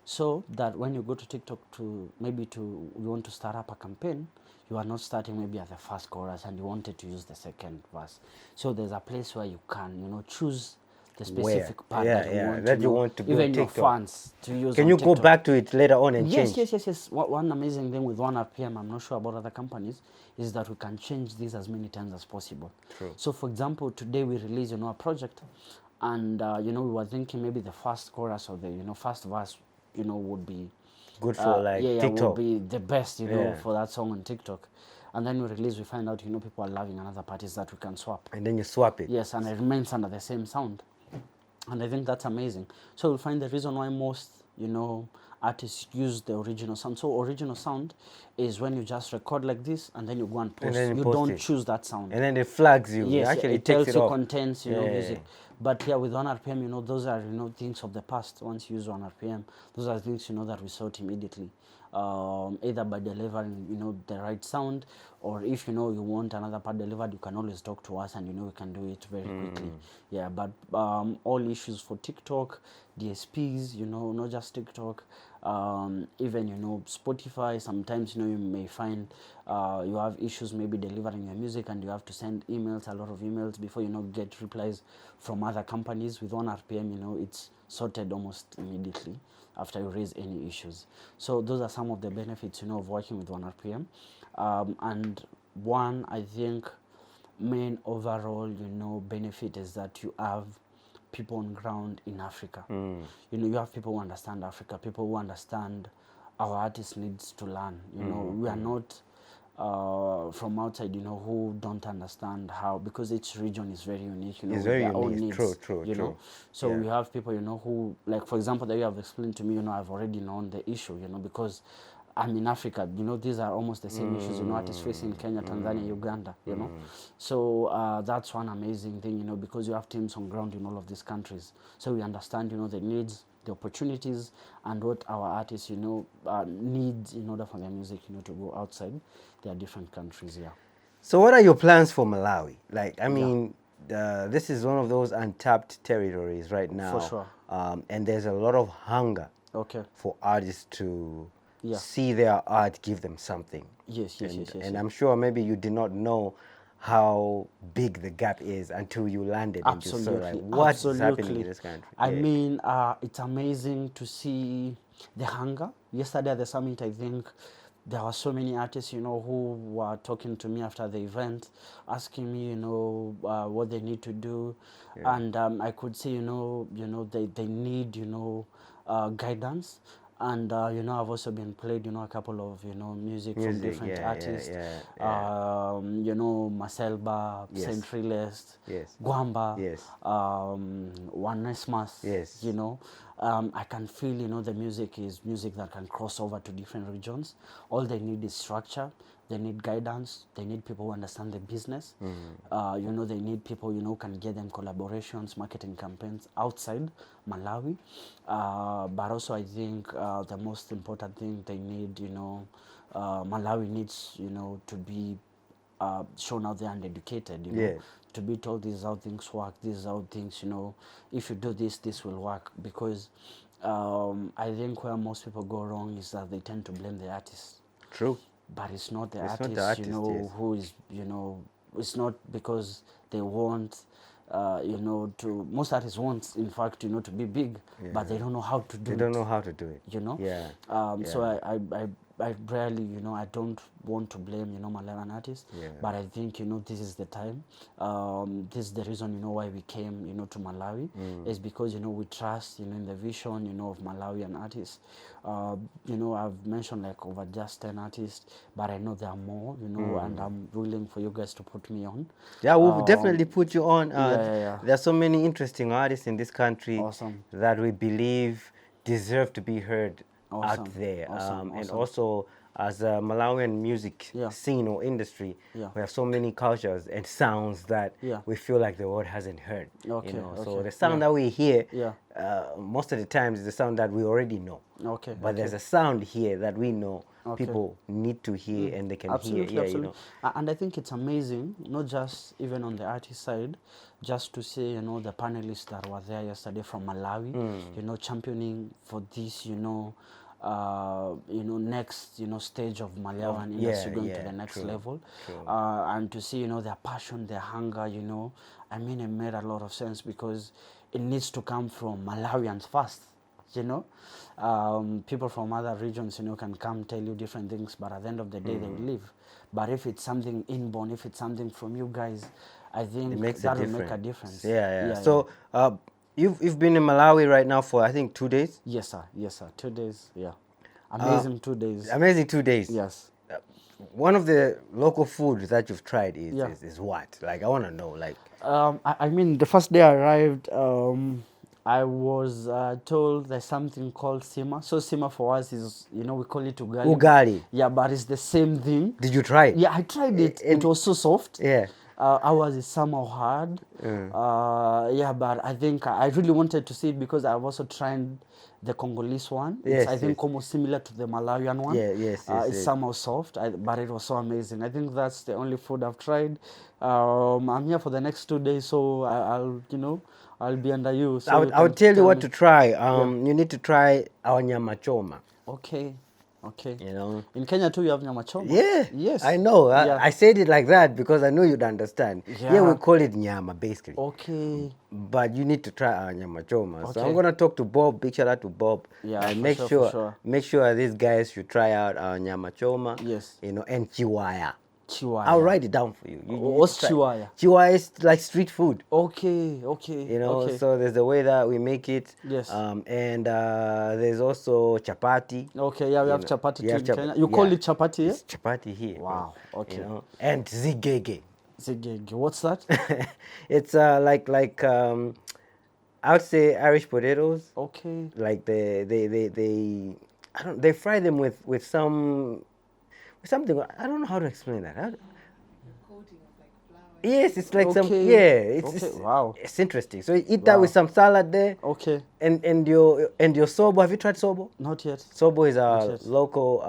So that when you go to TikTok you want to start up a campaign, you are not starting maybe at the first chorus and you wanted to use the second verse. So there's a place where you can, choose the specific part Yeah, that you yeah, want that to you know, want to be on even your TikTok. fans to use Can on you go TikTok. back to it later on and Yes, change? yes. One amazing thing with ONErpm, I'm not sure about other companies, is that we can change this as many times as possible. True. So, for example, today we release, a project, and we were thinking maybe the first chorus or the first verse, would be Good for like TikTok. would be the best, Yeah. for that song on TikTok. And then we release, we find out, people are loving another part is that we can swap. And then you swap it. Yes, and it remains under the same sound. And I think that's amazing. So you'll find the reason why most, artists use the original sound. So original sound is when you just record like this and then you go and post. And then you you post don't it. choose that sound. And then it flags you. Yes, Actually, it takes tells it you off. contents, Yeah. music. But yeah, with ONErpm, those are, things of the past. Once you use ONErpm, those are things, that we sort immediately. Either by delivering, the right sound, or if, you want another part delivered, you can always talk to us and, we can do it very quickly. Yeah, but all issues for TikTok, DSPs, not just TikTok, even, Spotify, sometimes, you may find you have issues maybe delivering your music and you have to send emails, a lot of emails before, get replies from other companies. With ONErpm, it's sorted almost immediately after you raise any issues. So those are some of the benefits, of working with ONErpm. And one, I think, main overall, benefit is that you have people on ground in Africa. You have people who understand Africa, people who understand our artists needs to learn. We are not from outside, who don't understand how, because each region is very unique, It's with very their own unique. needs. True. So Yeah. we have people, who, like for example, that you have explained to me, I've already known the issue, because I'm in Africa, these are almost the same issues, artists face in Kenya, Tanzania, Uganda, So that's one amazing thing, because you have teams on ground in all of these countries. So we understand, the needs, the opportunities, and what our artists, need in order for their music, to go outside their different countries, yeah. So what are your plans for Malawi? Like, I mean, this is one of those untapped territories right now. For sure. And there's a lot of hunger Okay. for artists to Yeah. see their art give them something. Yes. And I'm sure maybe you did not know how big the gap is until you landed and you saw like what's happening in this country. I mean, it's amazing to see the hunger. Yesterday at the summit, I think there were so many artists, who were talking to me after the event, asking me, what they need to do, and I could see, they need, guidance. And I've also been played, a couple of music from different artists. Maselba, Yes. Centralist, Yes. Gwamba, Yes. ONErpm. Yes. I can feel, the music is music that can cross over to different regions. All they need is structure. They need guidance. They need people who understand the business. They need people, who can get them collaborations, marketing campaigns outside Malawi. But also, I think the most important thing they need, Malawi needs, to be shown out there and educated, to be told this is how things work, this is how things, if you do this, this will work. Because I think where most people go wrong is that they tend to blame the artist. True. But it's not the It's artist, not the artist, yes. who is, it's not because they want, to, most artists want, in fact, to be big, but they don't know how to do it. They don't know how to do it. Yeah. So I rarely, I don't want to blame, Malawian artists, but I think, this is the time. This is the reason, why we came, to Malawi, is because, we trust, in the vision, of Malawian artists. I've mentioned like over just 10 artists, but I know there are more, and I'm willing for you guys to put me on. Yeah, we'll definitely put you on. Yeah. There are so many interesting artists in this country Awesome. that we believe deserve to be heard out there. Awesome. And also, as a Malawian music Yeah. scene or industry, Yeah. we have so many cultures and sounds that Yeah. we feel like the world hasn't heard. Okay, You know, so okay, the sound yeah. that we hear, Yeah. most of the times, is the sound that we already know. Okay, But okay. there's a sound here that we know Okay. people need to hear and they can Absolutely, hear. Yeah, absolutely. you know. And I think it's amazing, not just even on the artist side, just to see, you know, the panelists that were there yesterday from Malawi, you know, championing for this, next, stage of Malawian industry going to the next true, level. true. And to see, their passion, their hunger, I mean, it made a lot of sense because it needs to come from Malawians first. People from other regions, can come tell you different things, but at the end of the day, they will leave. But if it's something inborn, if it's something from you guys, I think It makes that a will difference. make a difference. Yeah. So you've been in Malawi right now for I think 2 days. Yes, sir. Yes, sir. 2 days. Yeah. Amazing 2 days. Amazing 2 days. Yes. One of the local foods that you've tried Yeah. is what? Like, I want to know. Like, I mean, the first day I arrived, I was told there's something called sima. So sima for us is, we call it ugali. ugali. Yeah, but it's the same thing. Did you try it? Yeah, I tried it. It was so soft. Yeah. Ours is somehow hard. Yeah, but I think I really wanted to see it because I've also tried the Congolese one. It's, Yes, I think, yes. almost similar to the Malawian one. Yeah, yes, It's yes. somehow soft, but it was so amazing. I think that's the only food I've tried. I'm here for the next 2 days, so I'll be under you. So I would tell you what me. to try. You need to try our nyama choma. Okay. Okay. You know. In Kenya too, you have nyama choma. Yeah. Yes. I know. Yeah. I said it like that because I know you'd understand. Yeah. Here we call it nyama, basically. Okay. But you need to try our nyama choma. So Okay. I'm gonna talk to Bob. Big shout out to Bob. Yeah, And for sure. make sure these guys should try out our nyama choma. Yes. You know, and chiwaya. Chiwaya. I'll write it down for you. What's chiwaya? Chiwaya is like street food. Okay. Okay. You know, okay. so there's the way that we make it. Yes. And there's also chapati. Okay, yeah, we have know, chapati you too have in chapa- Kenya. You call yeah. it chapati here? It's chapati here. Wow, okay. You know, and zigege. Zigege. What's that? It's like I would say Irish potatoes. Okay. Like they fry them with something. I don't know how to explain that. Yes, it's like some. Okay. Yeah, Okay, wow. It's interesting. So you eat that with some salad there. Okay. And your sobo. Have you tried sobo? Not yet. Sobo is a yet. local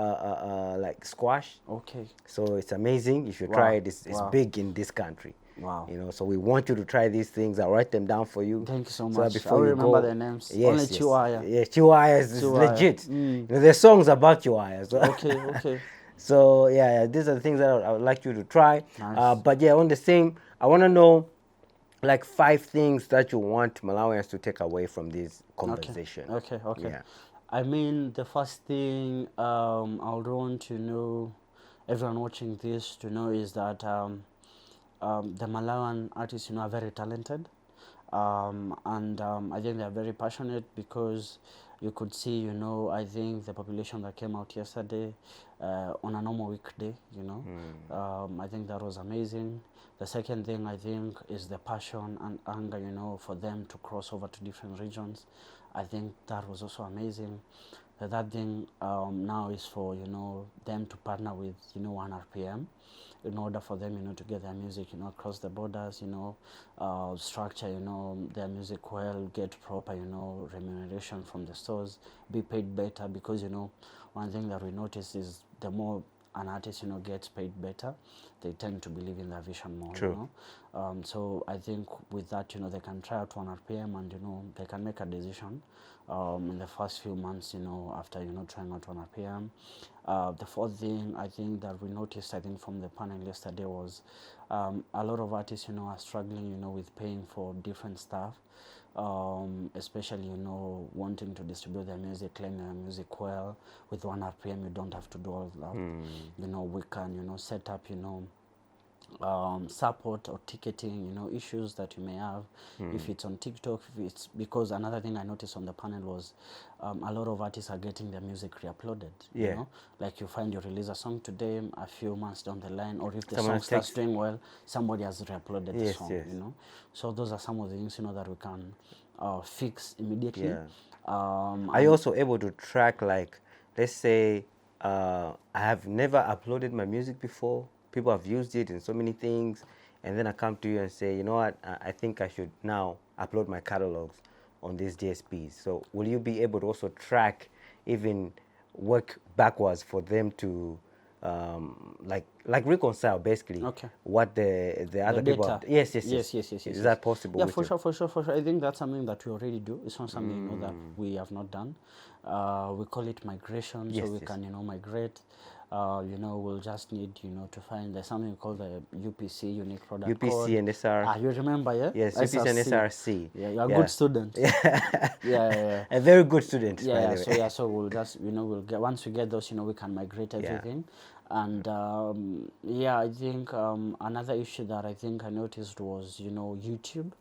like squash. Okay. So it's amazing. You should Wow. try it. It's Wow. big in this country. Wow. You know, so we want you to try these things. I'll write them down for you. Thank you so that much. before I'll you remember go- the names. Yes, Only yes. chiwaya. Yeah, chiwaya is Chiwaya. legit. You know, there's songs about chiwaya. So Okay, okay. so yeah, these are the things that I would like you to try. Nice. But yeah, on the same, I want to know like 5 things that you want Malawians to take away from this conversation. Okay. Yeah. I mean, the first thing I would want to know, everyone watching this to know, is that the Malawian artists, are very talented. And I think they're very passionate because you could see, I think the population that came out yesterday on a normal weekday, I think that was amazing. The second thing I think is the passion and anger, for them to cross over to different regions. I think that was also amazing. The third thing now is for, them to partner with, ONErpm in order for them, to get their music, across the borders, structure, their music well, get proper, remuneration from the stores, be paid better because, one thing that we notice is the more an artist, gets paid better, they tend to believe in their vision more. True. So I think with that, they can try out ONErpm and, they can make a decision in the first few months, after, trying out ONErpm. The fourth thing I think that we noticed, I think from the panel yesterday was a lot of artists, are struggling, with paying for different stuff. Especially, wanting to distribute their music, claim their music well. With ONErpm, you don't have to do all that. We can, set up, support or ticketing, issues that you may have. If it's on TikTok, if it's because another thing I noticed on the panel was a lot of artists are getting their music re-uploaded. Yeah. Like you find you release a song today, a few months down the line, or if the Someone song starts doing well, somebody has re-uploaded the Yes, song. yes. So those are some of the things that we can fix immediately. Yeah. Are you also able to track, like, let's say I have never uploaded my music before. People have used it in so many things, and then I come to you and say, you know what, I think I should now upload my catalogs on these DSPs. So will you be able to also track, even work backwards for them to like reconcile basically what the other people have, yes. Is that possible? Yeah, for sure, for sure, for sure. I think that's something that we already do. It's not something that we have not done. We call it migration, so we can migrate. We'll just need to find there's something called the UPC, unique product UPC code. and SR. You remember, yeah? Yes, UPC and SRC. Yeah, you're a good student. Yeah. A very good student. Yeah, so we'll just we'll get, once we get those, we can migrate everything. And I think another issue that I think I noticed was YouTube.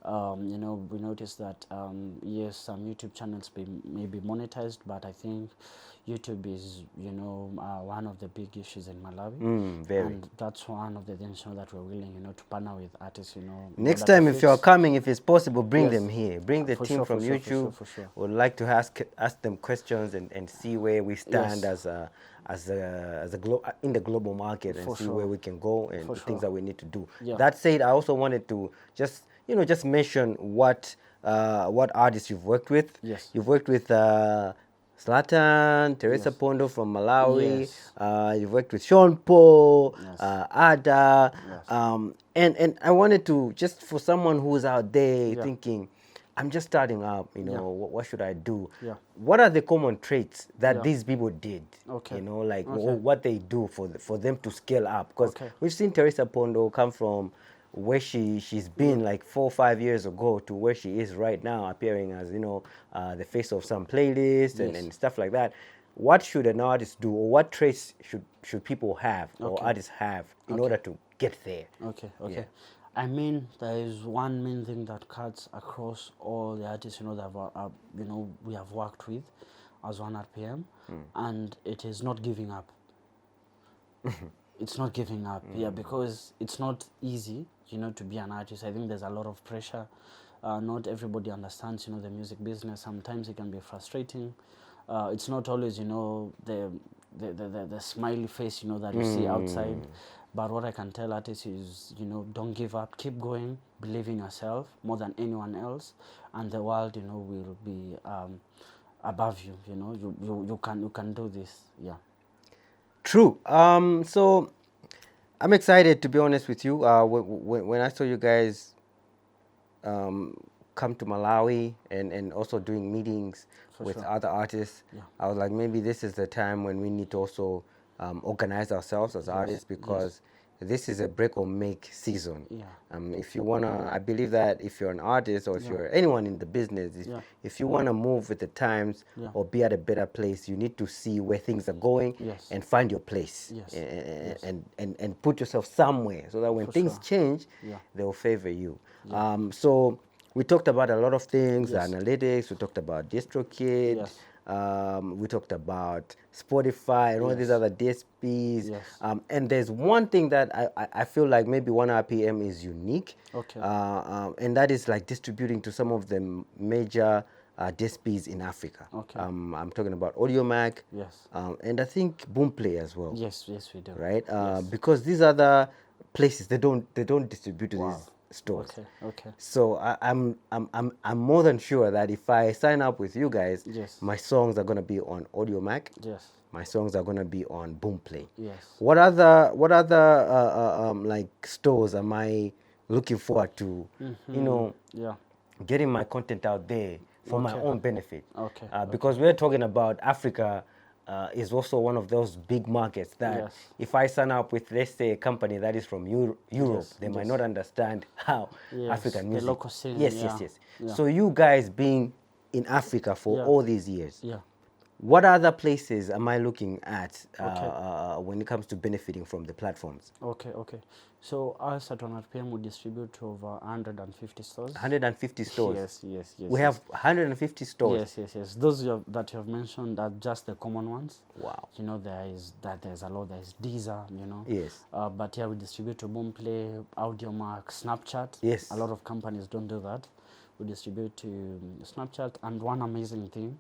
We noticed that yes, some YouTube channels may be monetized, but I think YouTube is one of the big issues in Malawi. Very. And that's one of the things that we're willing to partner with artists. Next time, if you're coming, if it's possible, bring them here. Bring the team from YouTube. For sure. We'd like to ask them questions and see where we stand as a in the global market, and see where we can go and the things that we need to do. That said, I also wanted to just mention what artists you've worked with. Yes. You've worked with Zlatan, Teresa Pondo from Malawi. You've worked with Sean Paul, Ada. And I wanted to, just for someone who's out there thinking, I'm just starting up, what should I do? What are the common traits that these people did? What they do for them to scale up? Because we've seen Teresa Pondo come from where she's been like 4 or 5 years ago to where she is right now, appearing as the face of some playlists and stuff like that. What should an artist do, or what traits should people have or artists have in order to get there? I mean, there is one main thing that cuts across all the artists that we have worked with as ONErpm, and it is not giving up. It's not giving up, because it's not easy, to be an artist. I think there's a lot of pressure. Not everybody understands, the music business. Sometimes it can be frustrating. It's not always, the smiley face, that you see outside. But what I can tell artists is, don't give up, keep going, believe in yourself more than anyone else, and the world, will be above you. You can do this. True. So I'm excited, to be honest with you. When I saw you guys come to Malawi and also doing meetings with other artists, I was like, maybe this is the time when we need to also organize ourselves as artists, because this is a break or make season. If you wanna, I believe that if you're an artist or if you're anyone in the business, if you wanna move with the times or be at a better place, you need to see where things are going and find your place and put yourself somewhere, so that when things change, they'll favor you. So we talked about a lot of things, analytics, we talked about DistroKid, we talked about Spotify and all these other DSPs. And there's one thing that I feel like maybe ONErpm is unique, and that is like distributing to some of the major DSPs in Africa. I'm talking about AudioMac, and I think Boomplay as well. Yes, we do. Right, because these other places, they don't distribute to these stores. So I'm more than sure that if I sign up with you guys, my songs are gonna be on AudioMac. My songs are gonna be on Boomplay. What other like stores am I looking forward to? Getting my content out there for my own benefit. Because we're talking about Africa. Is also one of those big markets that if I sign up with, let's say, a company that is from Europe, they might not understand how African music. The local scene. Yes. So you guys being in Africa for all these years, what other places am I looking at when it comes to benefiting from the platforms? So us at ONErpm, we distribute to over 150 stores. 150 stores? Yes. We have 150 stores? Yes. Those that you have mentioned are just the common ones. Wow. There's a lot. There's Deezer, Yes. But we distribute to Boomplay, AudioMac, Snapchat. Yes. A lot of companies don't do that. We distribute to Snapchat, and one amazing thing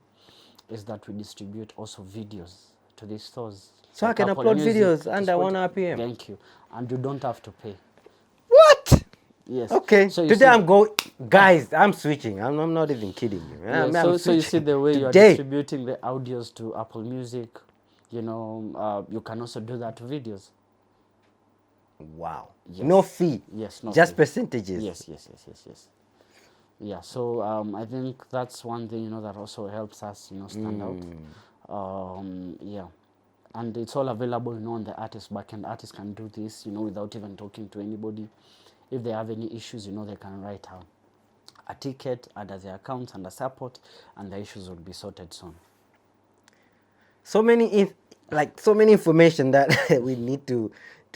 is that we distribute also videos to these stores. So I can Apple upload Music, videos to under Spotify. ONErpm. Thank you. And you don't have to pay. What? Yes. Okay. So you Today see, I'm going, guys. I'm switching. I'm not even kidding you. yeah, I'm so you see switching the way you are today. distributing the audios to Apple Music, you know, you can also do that to videos. Wow. Yes. No fee. Yes, no Just fee. percentages. Yes. Yeah, so I think that's one thing, you know, that also helps us, you know, stand out. Yeah, and it's all available, you know, on the artist backend. Artists can do this, you know, without even talking to anybody. If they have any issues, you know, they can write a ticket under their accounts, under support, and the issues will be sorted soon. So many so many information that we need to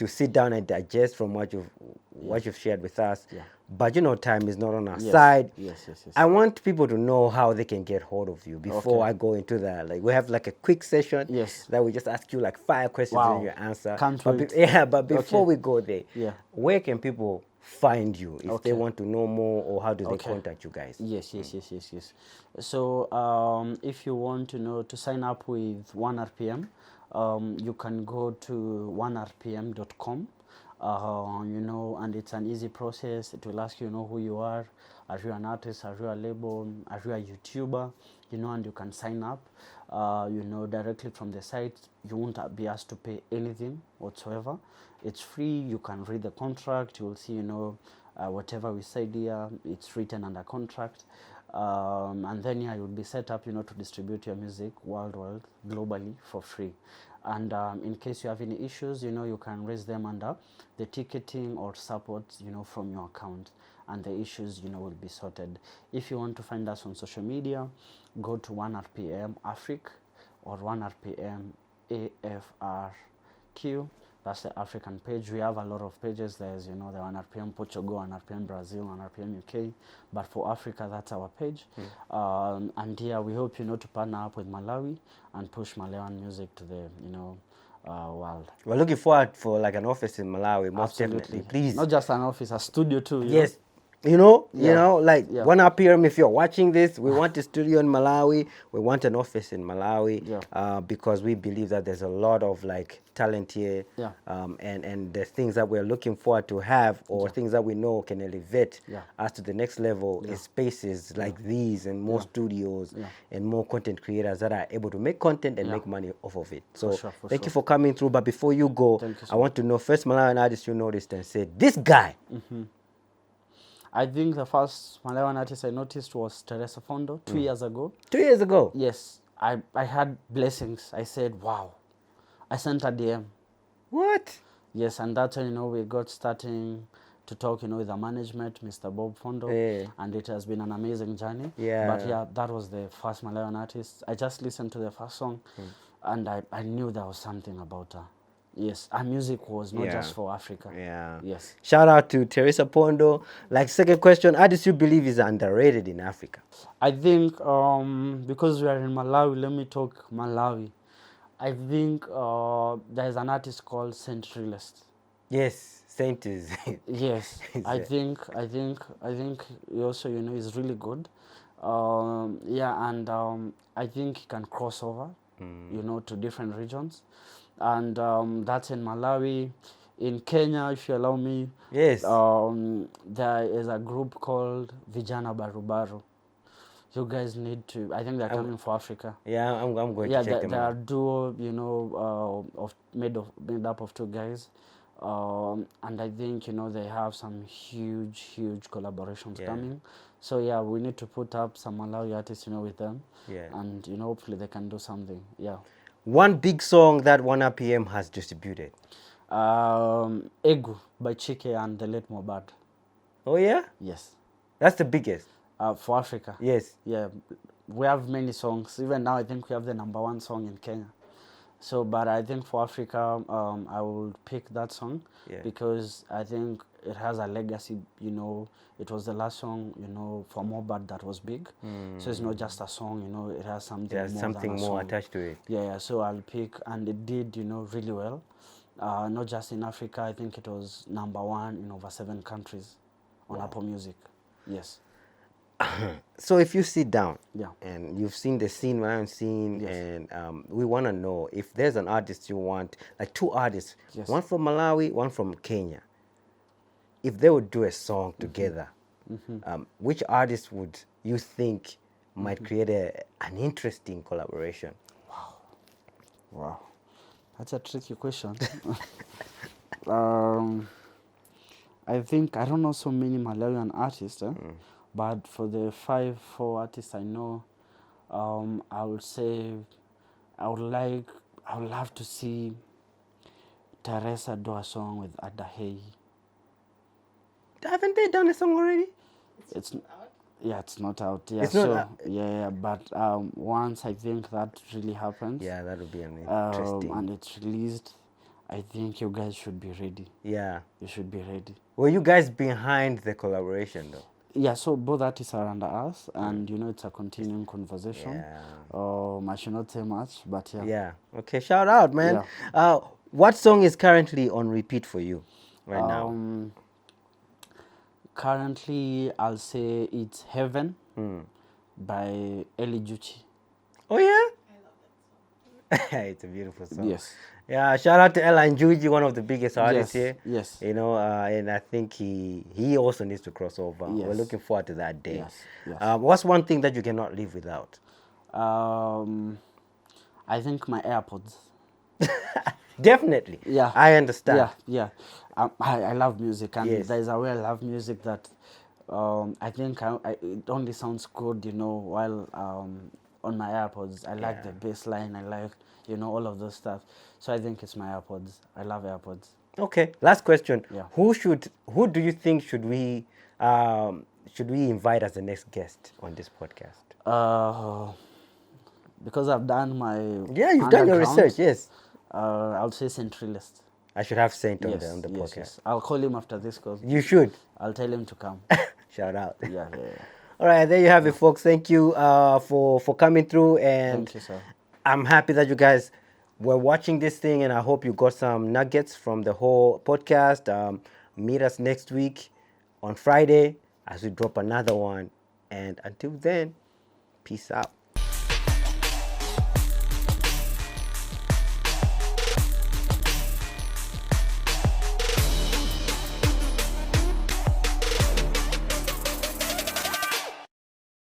sit down and digest from what you've shared with us. Yeah. But you know, time is not on our Yes. side. Yes. I want people to know how they can get hold of you before I go into that. Like, we have like a quick session. Yes. That we just ask you like 5 questions Wow. and you answer. Can't but wait. but before Okay. we go there, Yeah. where can people find you if they Okay. want to know more, or how do they Okay. contact you guys? Yes. So if you want to know to sign up with ONErpm, you can go to onerpm.com. You know, and it's an easy process. It will ask you, you know, who you are you an artist, are you a label, are you a YouTuber, you know, and you can sign up, you know, directly from the site. You won't be asked to pay anything whatsoever. It's free. You can read the contract. You will see, you know, whatever we said here, it's written under contract. And then, yeah, you'll be set up, you know, to distribute your music worldwide, globally, for free. And in case you have any issues, you know, you can raise them under the ticketing or support, you know, from your account, and the issues, you know, will be sorted. If you want to find us on social media, go to ONErpm Africa or ONErpm AFRQ. That's the African page. We have a lot of pages. There's, you know, the ONErpm Portugal, ONErpm Brazil, ONErpm UK. But for Africa, that's our page. And yeah, we hope, you know, to partner up with Malawi and push Malawian music to the, you know, world. We're looking forward for like an office in Malawi, most definitely. Please. Not just an office, a studio too. Yes. You know, Yeah. like Yeah. ONErpm, if you're watching this, we want a studio in Malawi. We want an office in Malawi. Yeah. Because we believe that there's a lot of like talent here. Yeah. And the things that we're looking forward to have, or things that we know can elevate us to the next level, is spaces like these, and more studios and more content creators that are able to make content and make money off of it. So thank you for coming through. But before you go, I want to know, first Malawian artist you noticed and said, this guy. I think the first Malawian artist I noticed was Teresa Fondo 2 years ago. 2 years ago? Yes. I had blessings. I said, wow. I sent a DM. What? Yes, and that's when, you know, we got starting to talk, you know, with the management, Mr. Bob Fondo, and it has been an amazing journey. Yeah. But yeah, that was the first Malawian artist. I just listened to the first song, and I knew there was something about her. Yes, our music was not just for Africa. Yeah. Yes. Shout out to Teresa Pondo. Like, second question, artists you believe is underrated in Africa? I think because we are in Malawi, let me talk Malawi. I think there's an artist called Saint Realist. Yes, Saint is. Yes, I think he also, you know, is really good. Yeah, and I think he can cross over, you know, to different regions. And that's in Malawi. In Kenya, if you allow me, Yes. there is a group called Vijana Barubaru. You guys need to. I think they're coming for Africa. Yeah, I'm going to check them they are out. duo, you know, made up of 2 guys, and I think, you know, they have some huge collaborations coming. So yeah, we need to put up some Malawi artists, you know, with them. Yeah. And, you know, hopefully they can do something. Yeah. One big song that ONErpm has distributed. Egu by Chike and the late Mobad. Oh yeah? Yes. That's the biggest. For Africa. Yes. Yeah. We have many songs. Even now, I think we have the #1 song in Kenya. So, but I think for Africa, I will pick that song because I think it has a legacy. You know, it was the last song, you know, for Mobad that was big. So it's not just a song, you know, it has something There's more something than a more song. attached to it. Yeah, so I'll pick, and it did, you know, really well. Not just in Africa, I think it was #1 in over 7 countries on Apple Music. Yes. So if you sit down Yeah. and you've seen the scene, Malawian scene, Yes. and we want to know if there's an artist you want, like two artists, Yes. one from Malawi, one from Kenya. If they would do a song together, which artist would you think might create an interesting collaboration? Wow, that's a tricky question. um, I think I don't know so many Malawian artists, but for the four artists I know, I would say I would love to see Teresa do a song with Adahei. Haven't they done a song already? It's yeah, it's not out. Yeah, It's not so out. yeah, but once I think that really happens, Yeah, that would be an interesting. and it's released, I think you guys should be ready. Yeah. You should be ready. Were you guys behind the collaboration though? Yeah, so both artists are under us, and you know it's a continuing conversation. Yeah. I should not say much, but yeah. Yeah. Okay. Shout out, man. Yeah. What song is currently on repeat for you right now? Currently, I'll say it's Heaven by Eli Juchi. Oh yeah. It's a beautiful song. Yes. Yeah. Shout out to Ella and Juji, one of the biggest artists here. Yes. You know, and I think he also needs to cross over. Yes. We're looking forward to that day. Yes. Yes. What's one thing that you cannot live without? I think my AirPods. Definitely. Yeah. I understand. Yeah. I love music, and Yes. there's a way I love music that I think it only sounds good, you know, while on my AirPods. I like the bass line. I like, you know, all of those stuff. So I think it's my AirPods. I love AirPods. Okay. Last question. Yeah. Who do you think should we invite as the next guest on this podcast? Because I've done my You've done your underground, research. Yes. I'll say Centralist. I should have Saint on Yes, the podcast. yes. I'll call him after this call. You should. I'll tell him to come. Shout out. Yeah. All right, there you have it, folks. Thank you for coming through, and Thank you, sir. I'm happy that you guys were watching this thing, and I hope you got some nuggets from the whole podcast. Meet us next week on Friday as we drop another one, and until then, peace out.